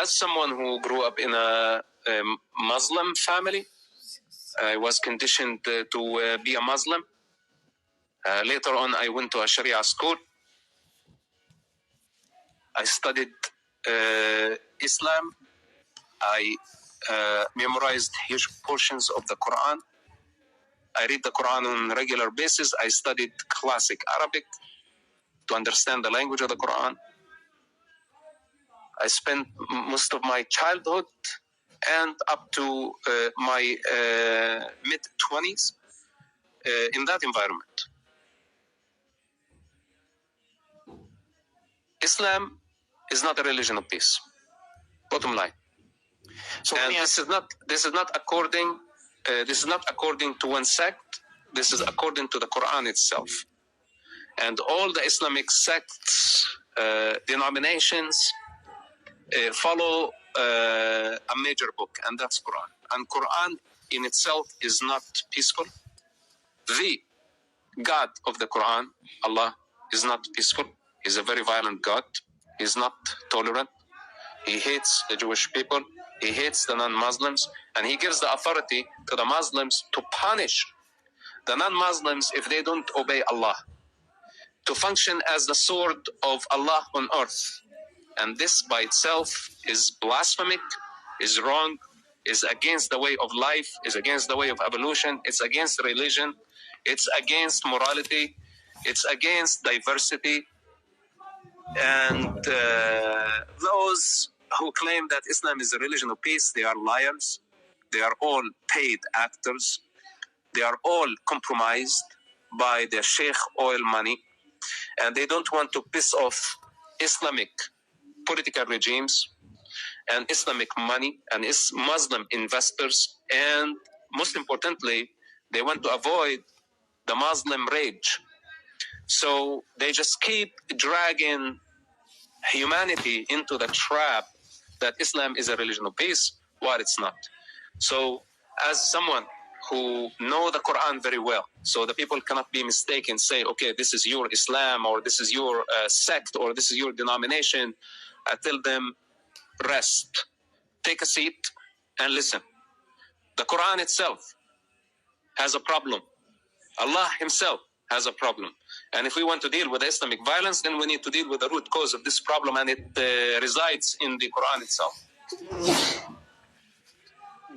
As someone who grew up in a Muslim family, I was conditioned to be a Muslim. Later on, I went to a Sharia school. I studied Islam. I memorized huge portions of the Quran. I read the Quran on a regular basis. I studied classic Arabic to understand the language of the Quran. I spent most of my childhood and up to my mid-20s in that environment. Islam is not a religion of peace. Bottom line. So and this is not according to one sect. This is according to the Quran itself. And all the Islamic sects, denominations, follow a major book, and that's Quran. And Quran in itself is not peaceful. The God of the Quran, Allah, is not peaceful. He's a very violent God. He's not tolerant. He hates the Jewish people. He hates the non-Muslims. And he gives the authority to the Muslims to punish the non-Muslims if they don't obey Allah, to function as the sword of Allah on earth. And this by itself is blasphemic, is wrong, is against the way of life, is against the way of evolution, it's against religion, it's against morality, it's against diversity. And those who claim that Islam is a religion of peace, they are liars. They are all paid actors. They are all compromised by their sheikh oil money. And they don't want to piss off Islamic political regimes and Islamic money and Muslim investors. And most importantly, they want to avoid the Muslim rage. So they just keep dragging humanity into the trap that Islam is a religion of peace, while it's not. So as someone who know the Quran very well, so the people cannot be mistaken, say, okay, this is your Islam, or this is your sect, or this is your denomination. I tell them, rest, take a seat and listen. The Quran itself has a problem. Allah himself has a problem. And if we want to deal with Islamic violence, then we need to deal with the root cause of this problem, and it resides in the Quran itself.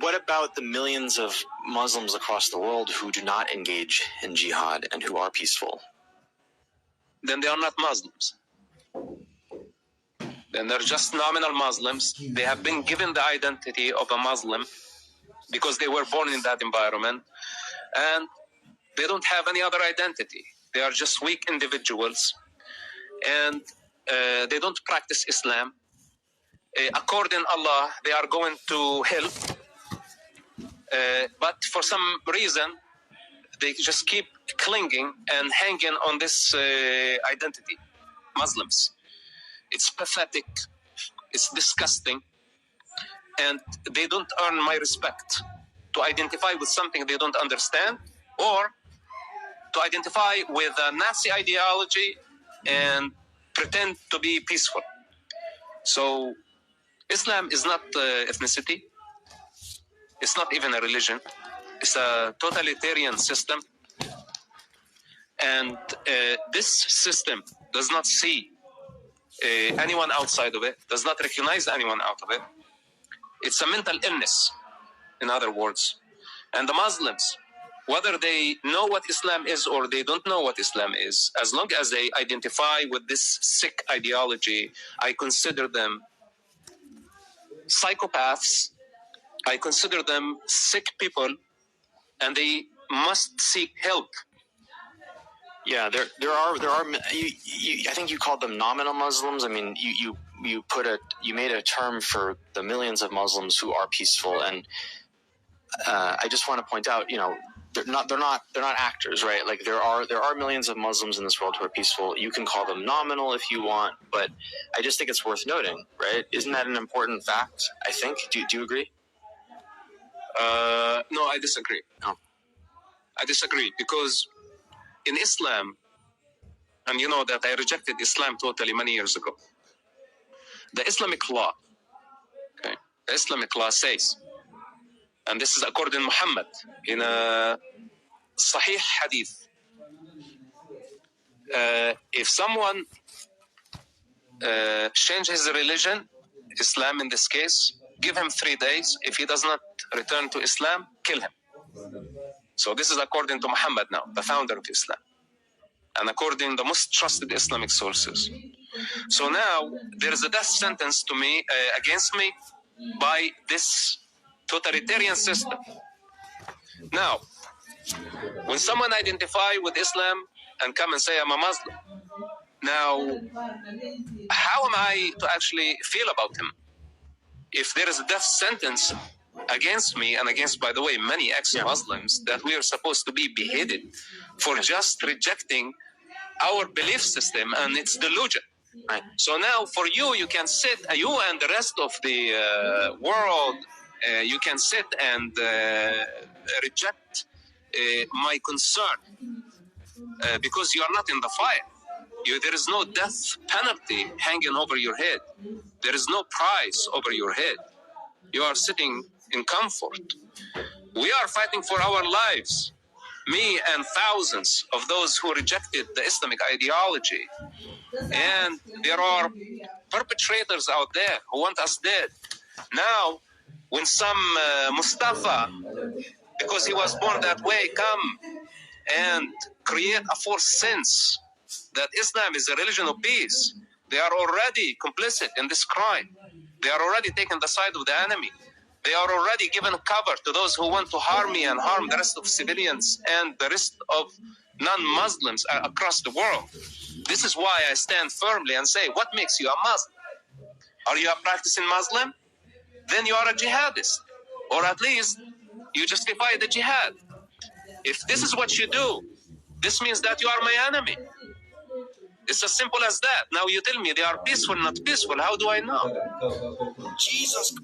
What about the millions of Muslims across the world who do not engage in jihad and who are peaceful? Then they are not Muslims. Then they're just nominal Muslims. They have been given the identity of a Muslim because they were born in that environment, and they don't have any other identity. They are just weak individuals, and they don't practice Islam. According to Allah, they are going to hell. But for some reason, they just keep clinging and hanging on this identity. Muslims. It's pathetic. It's disgusting. And they don't earn my respect to identify with something they don't understand, or to identify with a Nazi ideology and pretend to be peaceful. So Islam is not ethnicity. It's not even a religion. It's a totalitarian system. And this system does not see anyone outside of it, does not recognize anyone out of it. It's a mental illness, in other words. And the Muslims, whether they know what Islam is or they don't know what Islam is, as long as they identify with this sick ideology, I consider them psychopaths. I consider them sick people, and they must seek help. Yeah, there are. I think you called them nominal Muslims. I mean, you made a term for the millions of Muslims who are peaceful, and I just want to point out, they're not actors, right? Like there are millions of Muslims in this world who are peaceful. You can call them nominal if you want, but I just think it's worth noting, right? Isn't that an important fact? I think. Do you agree? No, I disagree. No. I disagree because in Islam, and you know that I rejected Islam totally many years ago. The Islamic law, okay, the Islamic law says, and this is according to Muhammad in a Sahih Hadith, if someone changes religion, Islam in this case, give him 3 days. If he does not return to Islam, kill him. So this is according to Muhammad now, the founder of Islam, and according to the most trusted Islamic sources. So now there is a death sentence to me against me by this totalitarian system. Now, when someone identify with Islam and come and say I'm a Muslim, now how am I to actually feel about him? If there is a death sentence against me and against, by the way, many ex-Muslims, that we are supposed to be beheaded for just rejecting our belief system and its delusion. Right. So now for you, you can sit, you and the rest of the world, you can sit and reject my concern because you are not in the fire. There is no death penalty hanging over your head. There is no price over your head. You are sitting in comfort. We are fighting for our lives. Me and thousands of those who rejected the Islamic ideology. And there are perpetrators out there who want us dead. Now, when some Mustafa, because he was born that way, come and create a false sense that Islam is a religion of peace, they are already complicit in this crime. They are already taking the side of the enemy. They are already giving cover to those who want to harm me and harm the rest of civilians and the rest of non-Muslims across the world. This is why I stand firmly and say, what makes you a Muslim? Are you a practicing Muslim? Then you are a jihadist. Or at least you justify the jihad. If this is what you do, this means that you are my enemy. It's as simple as that. Now you tell me they are peaceful, not peaceful. How do I know? Jesus.